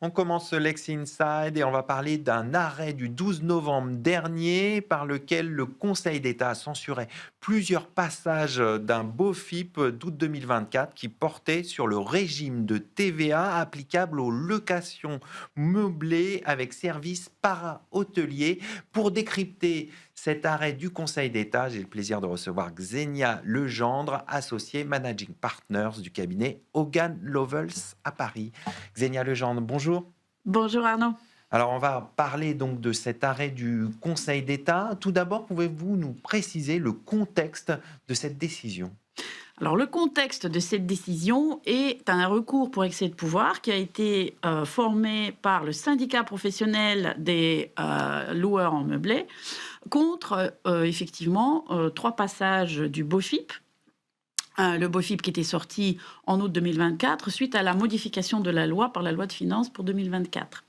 On commence Lex Inside et on va parler d'un arrêt du 12 novembre dernier par lequel le Conseil d'État a censuré plusieurs passages d'un BOFIP d'août 2024 qui portait sur le régime de TVA applicable aux locations meublées avec services para-hôteliers. Pour décrypter cet arrêt du Conseil d'État, j'ai le plaisir de recevoir Xenia Legendre, associée Managing Partners du cabinet Hogan Lovells à Paris. Xenia Legendre, bonjour. Bonjour Arnaud. Alors, on va parler donc de cet arrêt du Conseil d'État. Tout d'abord, pouvez-vous nous préciser le contexte de cette décision? Alors le contexte de cette décision est un recours pour excès de pouvoir qui a été formé par le syndicat professionnel des loueurs en meublé contre effectivement trois passages du BOFIP. Le BOFIP qui était sorti en août 2024 suite à la modification de la loi par la loi de finances pour 2024.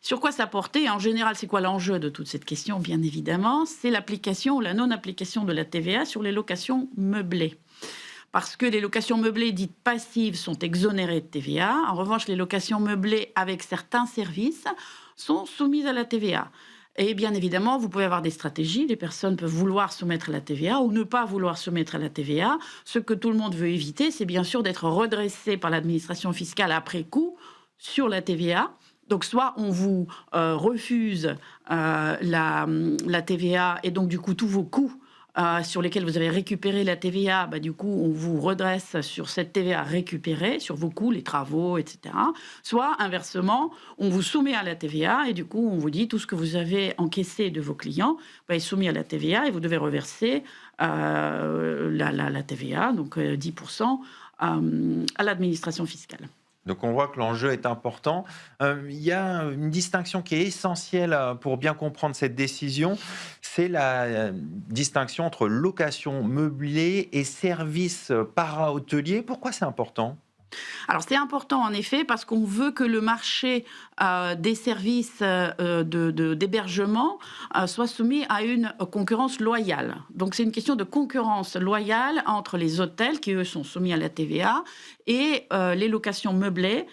Sur quoi ça portait? En général, c'est quoi l'enjeu de toute cette question? Bien évidemment, c'est l'application ou la non-application de la TVA sur les locations meublées. Parce que les locations meublées dites passives sont exonérées de TVA. En revanche, les locations meublées avec certains services sont soumises à la TVA. Et bien évidemment, vous pouvez avoir des stratégies. Les personnes peuvent vouloir soumettre à la TVA ou ne pas vouloir soumettre à la TVA. Ce que tout le monde veut éviter, c'est bien sûr d'être redressé par l'administration fiscale après coup sur la TVA. Donc, soit on vous refuse la TVA et donc, du coup, tous vos coûts sur lesquels vous avez récupéré la TVA, du coup, on vous redresse sur cette TVA récupérée, sur vos coûts, les travaux, etc. Soit, inversement, on vous soumet à la TVA et du coup, on vous dit tout ce que vous avez encaissé de vos clients est soumis à la TVA et vous devez reverser la TVA, donc 10%, à l'administration fiscale. Donc on voit que l'enjeu est important. Il y a une distinction qui est essentielle pour bien comprendre cette décision, c'est la distinction entre location meublée et services para-hôteliers. Pourquoi c'est important? Alors c'est important en effet parce qu'on veut que le marché des services d'hébergement soit soumis à une concurrence loyale. Donc c'est une question de concurrence loyale entre les hôtels qui eux sont soumis à la TVA et les locations meublées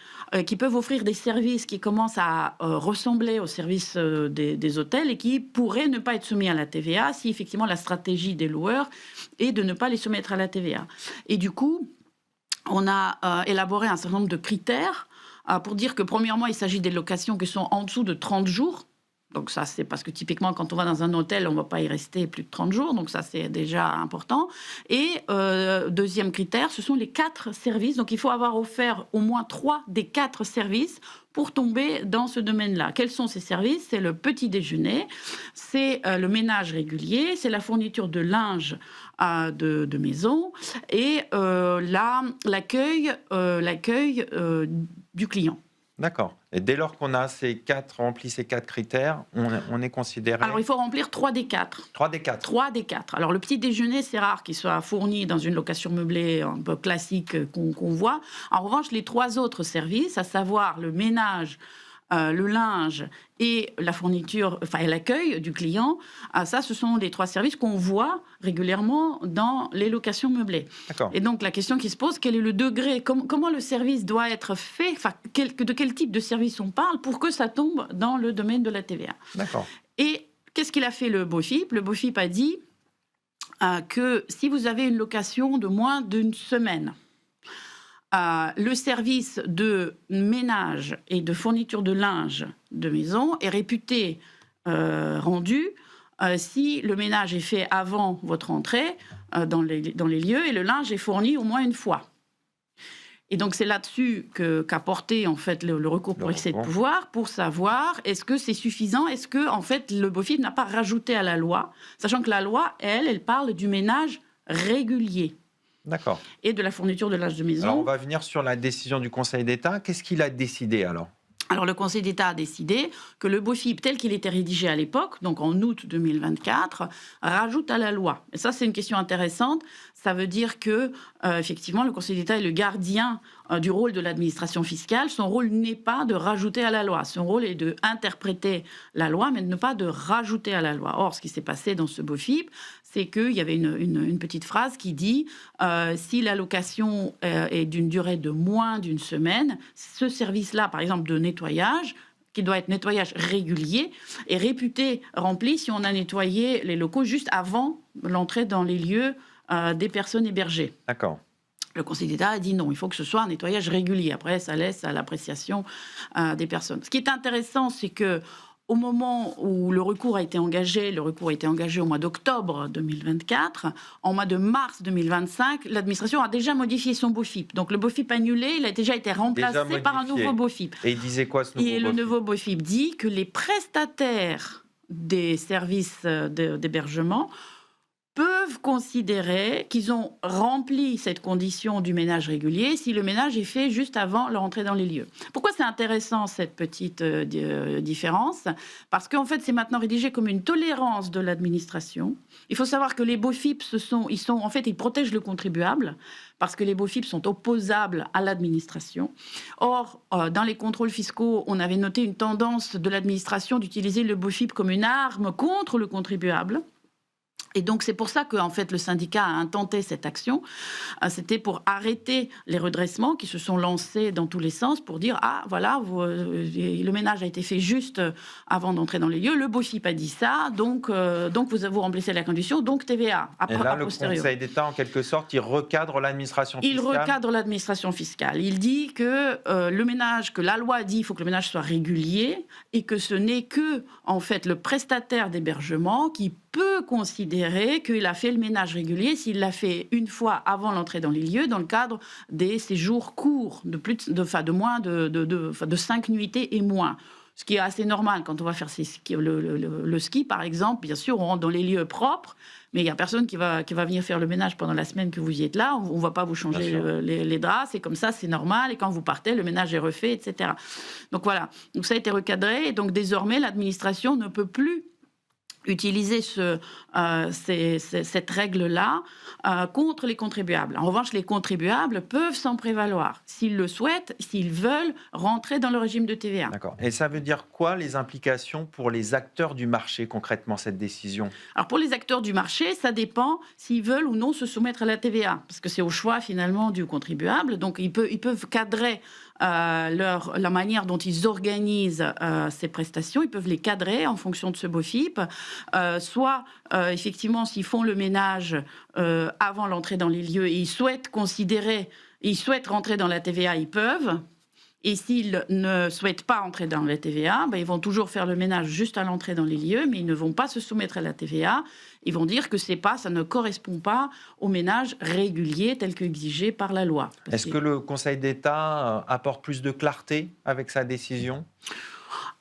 qui peuvent offrir des services qui commencent à ressembler aux services des hôtels et qui pourraient ne pas être soumis à la TVA si effectivement la stratégie des loueurs est de ne pas les soumettre à la TVA. Et du coup, on a élaboré un certain nombre de critères pour dire que, premièrement, il s'agit des locations qui sont en dessous de 30 jours. Donc ça, c'est parce que typiquement, quand on va dans un hôtel, on ne va pas y rester plus de 30 jours. Donc ça, c'est déjà important. Et deuxième critère, ce sont les 4 services. Donc il faut avoir offert au moins 3 des 4 services pour tomber dans ce domaine-là. Quels sont ces services? C'est le petit déjeuner, c'est le ménage régulier, c'est la fourniture de linge de maison et l'accueil du client. D'accord. Et dès lors qu'on a rempli ces 4 critères, on est considéré... Alors, il faut remplir 3 des 4. 3 des 4. 3 des 4. Alors, le petit déjeuner, c'est rare qu'il soit fourni dans une location meublée un peu classique qu'on voit. En revanche, les 3 autres services, à savoir le ménage, le linge et la fourniture, enfin l'accueil du client, ça, ce sont les 3 services qu'on voit régulièrement dans les locations meublées. D'accord. Et donc la question qui se pose, quel est le degré, comment le service doit être fait, enfin de quel type de service on parle pour que ça tombe dans le domaine de la TVA. D'accord. Et qu'est-ce qu'il a fait le BOFIP? Le BOFIP a dit que si vous avez une location de moins d'une semaine, le service de ménage et de fourniture de linge de maison est réputé rendu si le ménage est fait avant votre entrée dans les lieux et le linge est fourni au moins une fois. Et donc c'est là-dessus qu'a porté en fait le recours pour excès de pouvoir pour savoir est-ce que c'est suffisant, est-ce que en fait le BOFIP n'a pas rajouté à la loi, sachant que la loi elle parle du ménage régulier. D'accord. Et de la fourniture de linge de maison. Alors, on va venir sur la décision du Conseil d'État. Qu'est-ce qu'il a décidé alors? Alors, le Conseil d'État a décidé que le BOFIP, tel qu'il était rédigé à l'époque, donc en août 2024, rajoute à la loi. Et ça, c'est une question intéressante. Ça veut dire que, effectivement, le Conseil d'État est le gardien du rôle de l'administration fiscale. Son rôle n'est pas de rajouter à la loi. Son rôle est d'interpréter la loi, mais de ne pas de rajouter à la loi. Or, ce qui s'est passé dans ce BOFIP, c'est qu'il y avait une petite phrase qui dit si l'allocation est d'une durée de moins d'une semaine, ce service-là, par exemple de nettoyage, qui doit être nettoyage régulier, est réputé rempli si on a nettoyé les locaux juste avant l'entrée dans les lieux des personnes hébergées. D'accord. Le Conseil d'État a dit non, il faut que ce soit un nettoyage régulier. Après, ça laisse à l'appréciation des personnes. Ce qui est intéressant, c'est que au moment où le recours a été engagé au mois d'octobre 2024, en mois de mars 2025, l'administration a déjà modifié son BOFIP. Donc le BOFIP annulé, il a déjà été remplacé par un nouveau BOFIP. Et il disait quoi ce nouveau BOFIP ? Et le nouveau BOFIP dit que les prestataires des services d'hébergement peuvent considérer qu'ils ont rempli cette condition du ménage régulier si le ménage est fait juste avant leur entrée dans les lieux. Pourquoi c'est intéressant cette petite différence ? Parce qu'en fait, c'est maintenant rédigé comme une tolérance de l'administration. Il faut savoir que les BOFIP, ils protègent le contribuable parce que les BOFIP sont opposables à l'administration. Or, dans les contrôles fiscaux, on avait noté une tendance de l'administration d'utiliser le BOFIP comme une arme contre le contribuable. Et donc, c'est pour ça que, en fait, le syndicat a intenté cette action. C'était pour arrêter les redressements qui se sont lancés dans tous les sens pour dire « Ah, voilà, le ménage a été fait juste avant d'entrer dans les lieux. Le BOFIP a dit ça, donc vous remplissez la condition, donc TVA. » Et là, le Conseil d'État, en quelque sorte, il recadre l'administration fiscale. Il recadre l'administration fiscale. Il dit que le ménage, que la loi dit, il faut que le ménage soit régulier et que ce n'est que, en fait, le prestataire d'hébergement qui peut considérer qu'il a fait le ménage régulier s'il l'a fait une fois avant l'entrée dans les lieux, dans le cadre des séjours courts, de moins de 5 nuitées et moins. Ce qui est assez normal quand on va faire le ski, par exemple. Bien sûr, on rentre dans les lieux propres, mais il n'y a personne qui va venir faire le ménage pendant la semaine que vous y êtes là. On ne va pas vous changer les draps, c'est comme ça, c'est normal. Et quand vous partez, le ménage est refait, etc. Donc voilà, donc ça a été recadré. Et donc désormais, l'administration ne peut plus utiliser cette règle-là contre les contribuables. En revanche, les contribuables peuvent s'en prévaloir s'ils le souhaitent, s'ils veulent rentrer dans le régime de TVA. D'accord. Et ça veut dire quoi, les implications pour les acteurs du marché, concrètement, cette décision ? Alors, pour les acteurs du marché, ça dépend s'ils veulent ou non se soumettre à la TVA, parce que c'est au choix, finalement, du contribuable. Donc, ils peuvent cadrer la manière dont ils organisent ces prestations, ils peuvent les cadrer en fonction de ce BOFIP. Soit, effectivement, s'ils font le ménage avant l'entrée dans les lieux et ils souhaitent rentrer dans la TVA, ils peuvent. Et s'ils ne souhaitent pas entrer dans la TVA, ils vont toujours faire le ménage juste à l'entrée dans les lieux, mais ils ne vont pas se soumettre à la TVA. Ils vont dire que ça ne correspond pas au ménage régulier tel qu'exigé par la loi. Est-ce que le Conseil d'État apporte plus de clarté avec sa décision ?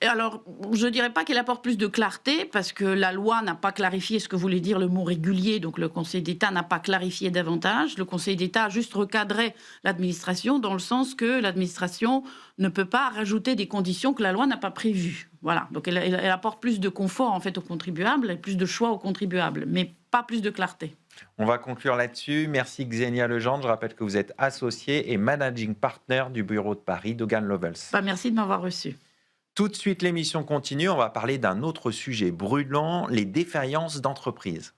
Alors, je ne dirais pas qu'elle apporte plus de clarté, parce que la loi n'a pas clarifié ce que voulait dire le mot régulier, donc le Conseil d'État n'a pas clarifié davantage. Le Conseil d'État a juste recadré l'administration, dans le sens que l'administration ne peut pas rajouter des conditions que la loi n'a pas prévues. Voilà, donc elle apporte plus de confort en fait aux contribuables, et plus de choix aux contribuables, mais pas plus de clarté. On va conclure là-dessus. Merci Xenia Legendre. Je rappelle que vous êtes associée et managing partner du bureau de Paris d'Hogan Lovells. Merci de m'avoir reçu. Tout de suite, l'émission continue. On va parler d'un autre sujet brûlant, les défaillances d'entreprises.